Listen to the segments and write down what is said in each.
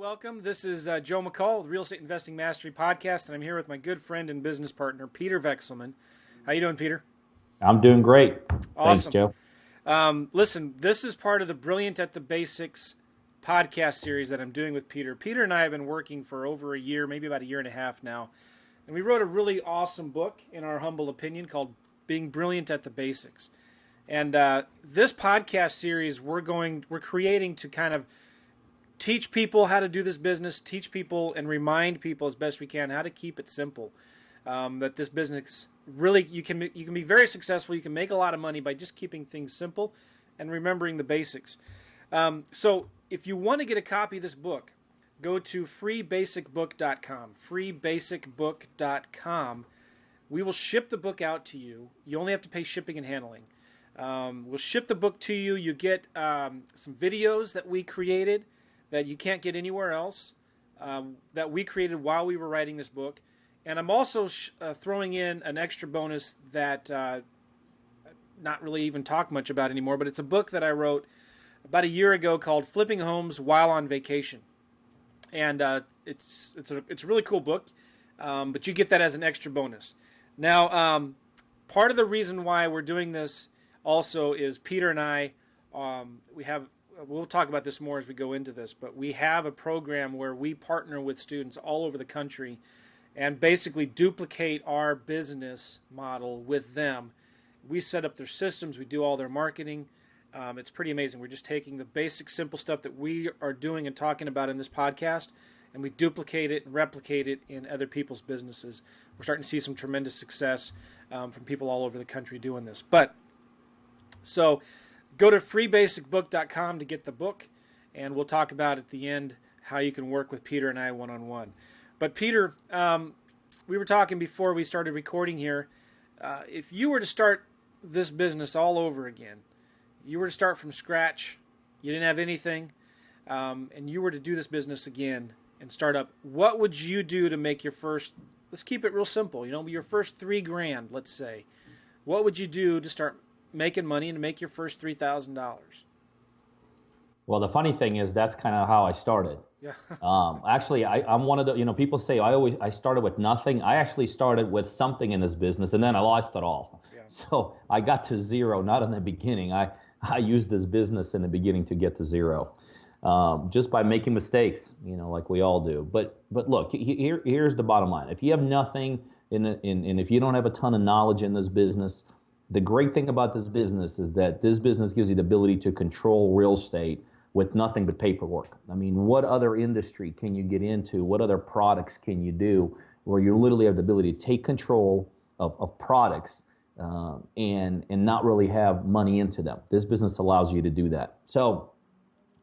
welcome. This is Joe McCall, the Real Estate Investing Mastery Podcast, and I'm here with my good friend and business partner, Peter Vekselman. How you doing, Peter? I'm doing great. Awesome. Thanks, Joe. Listen, this is part of the Brilliant at the Basics podcast series that I'm doing with Peter. Peter and I have been working for over a year, maybe about a year and a half now, and we wrote a really awesome book, in our humble opinion, called Being Brilliant at the Basics. And this podcast series we're creating to kind of teach people how to do this business, teach people and remind people as best we can how to keep it simple. That this business really, you can be very successful. You can make a lot of money by just keeping things simple and remembering the basics. So if you want to get a copy of this book, go to freebasicbook.com. freebasicbook.com. We will ship the book out to you. You only have to pay shipping and handling. We'll ship the book to you. You get some videos that we created that you can't get anywhere else, that we created while we were writing this book. And I'm also throwing in an extra bonus that not really even talk much about anymore, but it's a book that I wrote about a year ago called Flipping Homes While on Vacation. And it's a really cool book, but you get that as an extra bonus. Now, part of the reason why we're doing this also is Peter and I, we'll talk about this more as we go into this, but we have a program where we partner with students all over the country and basically duplicate our business model with them. We set up their systems, we do all their marketing. It's pretty amazing. We're just taking the basic, simple stuff that we are doing and talking about in this podcast, and we duplicate it and replicate it in other people's businesses. We're starting to see some tremendous success from people all over the country doing this. So go to freebasicbook.com to get the book, and we'll talk about at the end how you can work with Peter and I one-on-one. But Peter, we were talking before we started recording here. If you were to start this business all over again, you were to start from scratch, you didn't have anything, and you were to do this business again and start up, what would you do to make your first, let's keep it real simple, your first $3,000, let's say. What would you do to start making money and to make your first $3,000? Well, the funny thing is that's kind of how I started. Yeah. Actually, I'm one of the, people say I started with nothing. I actually started with something in this business, and then I lost it all. Yeah. So I got to zero, not in the beginning. I used this business in the beginning to get to zero, just by making mistakes, like we all do. But look, here's the bottom line. If you have nothing and if you don't have a ton of knowledge in this business, the great thing about this business is that this business gives you the ability to control real estate with nothing but paperwork. I mean, what other industry can you get into? What other products can you do where you literally have the ability to take control of products and not really have money into them? This business allows you to do that. So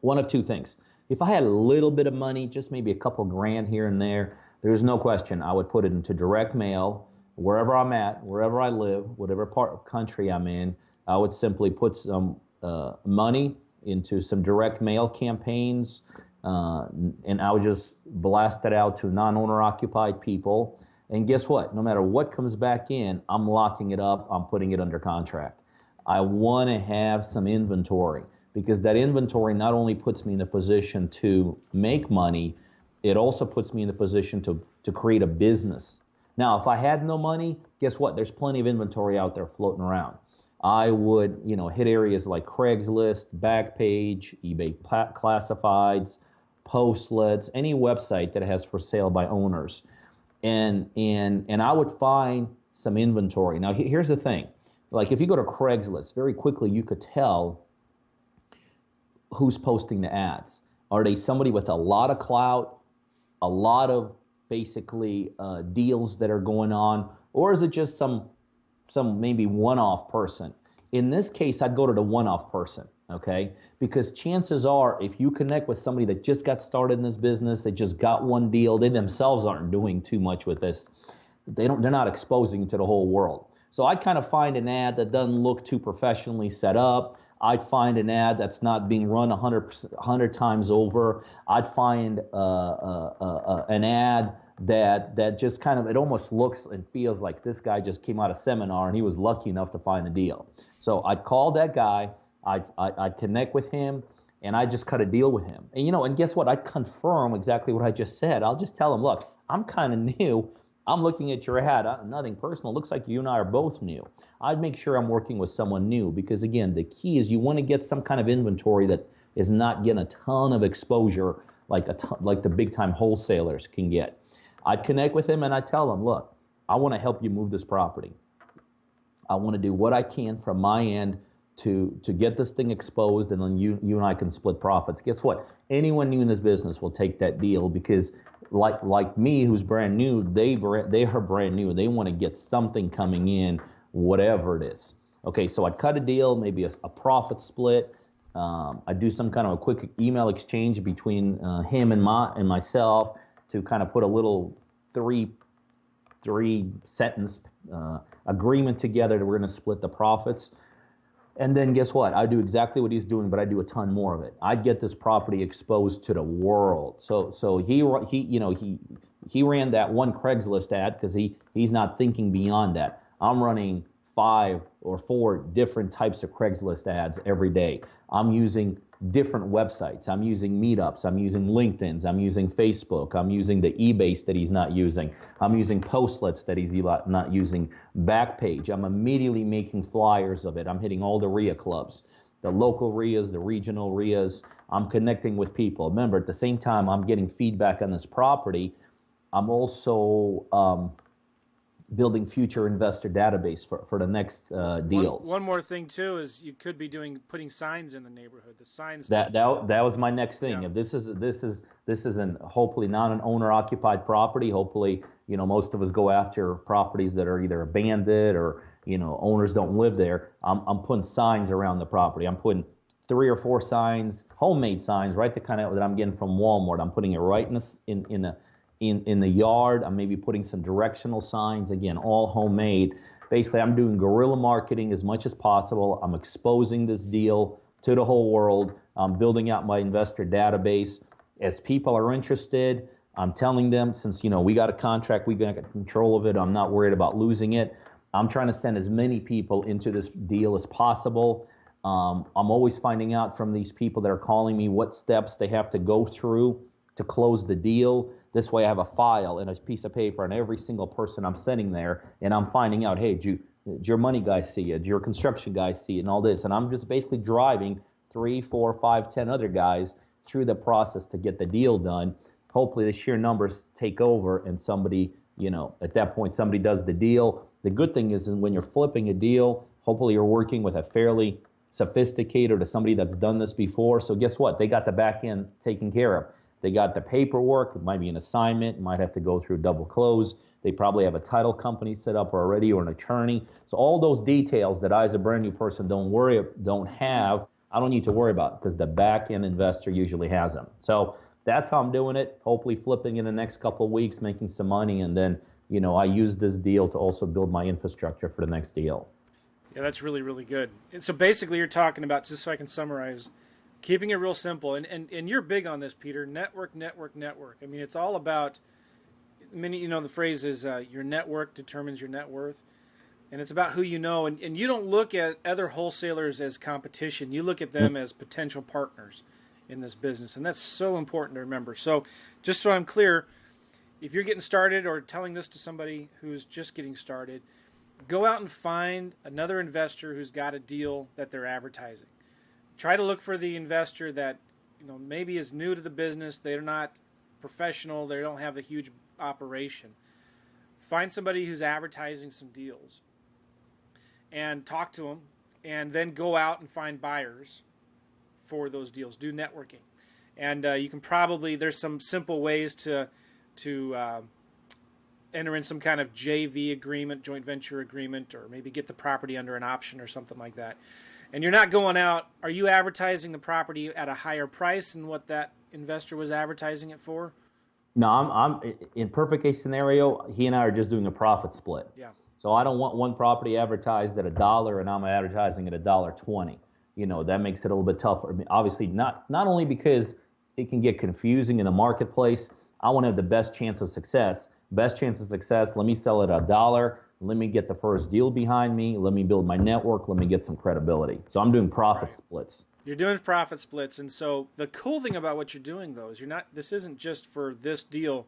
one of two things. If I had a little bit of money, just maybe a couple grand here and there, there's no question I would put it into direct mail. Wherever I'm at, wherever I live, whatever part of country I'm in, I would simply put some money into some direct mail campaigns, and I would just blast it out to non-owner occupied people. And guess what? No matter what comes back in, I'm locking it up. I'm putting it under contract. I want to have some inventory, because that inventory not only puts me in a position to make money, it also puts me in a position to create a business. Now, if I had no money, guess what? There's plenty of inventory out there floating around. I would, hit areas like Craigslist, Backpage, eBay Classifieds, Postlets, any website that has for sale by owners. And I would find some inventory. Now, here's the thing. Like if you go to Craigslist, very quickly you could tell who's posting the ads. Are they somebody with a lot of clout, a lot of basically deals that are going on, or is it just some maybe one-off person? In this case, I'd go to the one-off person, okay? Because chances are, if you connect with somebody that just got started in this business, they just got one deal, they themselves aren't doing too much with this. They're not exposing it to the whole world. So I'd kind of find an ad that doesn't look too professionally set up. I'd find an ad that's not being run 100 times over. I'd find an ad that just kind of, it almost looks and feels like this guy just came out of seminar and he was lucky enough to find a deal. So I'd call that guy, I'd connect with him, and I just cut a deal with him. And and guess what? I confirm exactly what I just said. I'll just tell him, look, I'm kind of new. I'm looking at your ad. Nothing personal. It looks like you and I are both new. I'd make sure I'm working with someone new because, again, the key is you want to get some kind of inventory that is not getting a ton of exposure like the big-time wholesalers can get. I'd connect with him and I tell him, look, I want to help you move this property. I want to do what I can from my end to get this thing exposed, and then you and I can split profits. Guess what? Anyone new in this business will take that deal because like me, who's brand new, they are brand new. They want to get something coming in, whatever it is. Okay, so I'd cut a deal, maybe a profit split. I'd do some kind of a quick email exchange between him and myself to kind of put a little three sentence agreement together that we're going to split the profits. And then guess what? I do exactly what he's doing, but I do a ton more of it. I'd get this property exposed to the world. So he ran that one Craigslist ad because he's not thinking beyond that. I'm running 5 or 4 different types of Craigslist ads every day. I'm using different websites. I'm using Meetups. I'm using LinkedIn's. I'm using Facebook. I'm using the eBase that he's not using. I'm using Postlets that he's not using. Backpage. I'm immediately making flyers of it. I'm hitting all the RIA clubs, the local RIAs, the regional RIAs. I'm connecting with people. Remember, at the same time I'm getting feedback on this property, I'm also building future investor database for the next deals. One more thing too is you could be putting signs in the neighborhood. The signs that was my next thing. Yeah. If this isn't hopefully not an owner occupied property. Hopefully, most of us go after properties that are either abandoned or owners don't live there. I'm putting signs around the property. I'm putting 3 or 4 signs, homemade signs, right? The kind of that I'm getting from Walmart. I'm putting it right in the yard. I'm maybe putting some directional signs, again, all homemade. Basically, I'm doing guerrilla marketing as much as possible. I'm exposing this deal to the whole world. I'm building out my investor database. As people are interested, I'm telling them, since we got a contract, we got control of it, I'm not worried about losing it. I'm trying to send as many people into this deal as possible. I'm always finding out from these people that are calling me what steps they have to go through to close the deal. This way I have a file and a piece of paper on every single person I'm sending there, and I'm finding out, hey, did your money guys see it? Did your construction guys see it? And all this. And I'm just basically driving 3, 4, 5, 10 other guys through the process to get the deal done. Hopefully the sheer numbers take over and somebody, at that point, somebody does the deal. The good thing is when you're flipping a deal, hopefully you're working with a fairly sophisticated or somebody that's done this before. So guess what? They got the back end taken care of. They got the paperwork. It might be an assignment. It might have to go through double close. They probably have a title company set up already or an attorney. So all those details that I, as a brand new person, don't have, I don't need to worry about because the back end investor usually has them. So that's how I'm doing it. Hopefully flipping in the next couple of weeks, making some money, and then I use this deal to also build my infrastructure for the next deal. Yeah, that's really, really good. And so basically you're talking about, just so I can summarize, keeping it real simple, and you're big on this, Peter. Network. I mean, it's all about the phrase is your network determines your net worth, and it's about who you know. And you don't look at other wholesalers as competition. You look at them as potential partners in this business, and that's so important to remember. So, just so I'm clear, if you're getting started or telling this to somebody who's just getting started, go out and find another investor who's got a deal that they're advertising. Try to look for the investor that maybe is new to the business. They're not professional. They don't have a huge operation. Find somebody who's advertising some deals and talk to them, and then go out and find buyers for those deals. Do networking, and you can probably, there's some simple ways to enter in some kind of JV agreement, joint venture agreement, or maybe get the property under an option or something like that. And you're not going out, are you advertising the property at a higher price than what that investor was advertising it for? No, I'm in perfect case scenario, he and I are just doing a profit split. Yeah. So I don't want one property advertised at $1 and I'm advertising at $1.20. That makes it a little bit tougher. I mean, obviously not only because it can get confusing in the marketplace. I want to have the best chance of success. Best chance of success, let me sell it at $1. Let me get the first deal behind me. Let me build my network. Let me get some credibility. So I'm doing profit splits. You're doing profit splits, and so the cool thing about what you're doing, though, is this isn't just for this deal.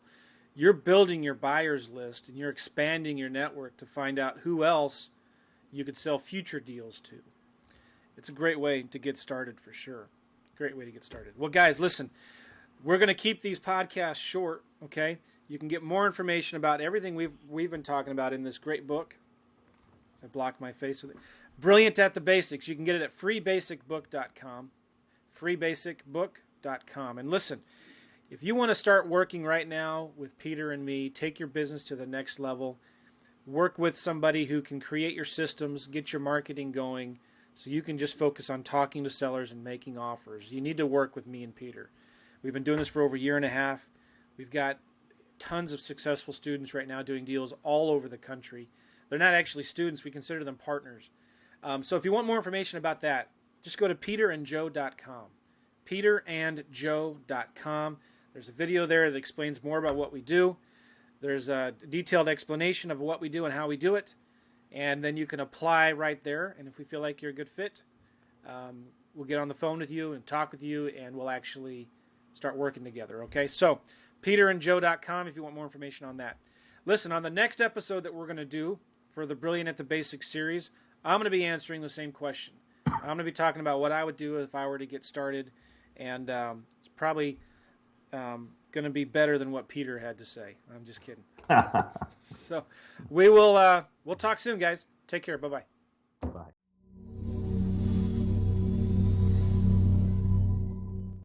You're building your buyers list, and you're expanding your network to find out who else you could sell future deals to. It's a great way to get started for sure. Great way to get started. Well, guys, listen, we're going to keep these podcasts short, okay? You can get more information about everything we've been talking about in this great book. I blocked my face with it. Brilliant at the Basics. You can get it at freebasicbook.com. freebasicbook.com. And listen, if you want to start working right now with Peter and me, take your business to the next level, work with somebody who can create your systems, get your marketing going, so you can just focus on talking to sellers and making offers, you need to work with me and Peter. We've been doing this for over a year and a half. We've got tons of successful students right now doing deals all over the country. They're not actually students. We consider them partners. So if you want more information about that, just go to peterandjoe.com. peterandjoe.com. There's a video there that explains more about what we do. There's a detailed explanation of what we do and how we do it. And then you can apply right there. And if we feel like you're a good fit, we'll get on the phone with you and talk with you, and we'll actually start working together. Okay? So peterandjoe.com if you want more information on that. Listen, on the next episode that we're going to do for the Brilliant at the Basics series, I'm going to be answering the same question. I'm going to be talking about what I would do if I were to get started, and it's probably going to be better than what Peter had to say. I'm just kidding. So we'll talk soon, guys. Take care. Bye-bye. Bye.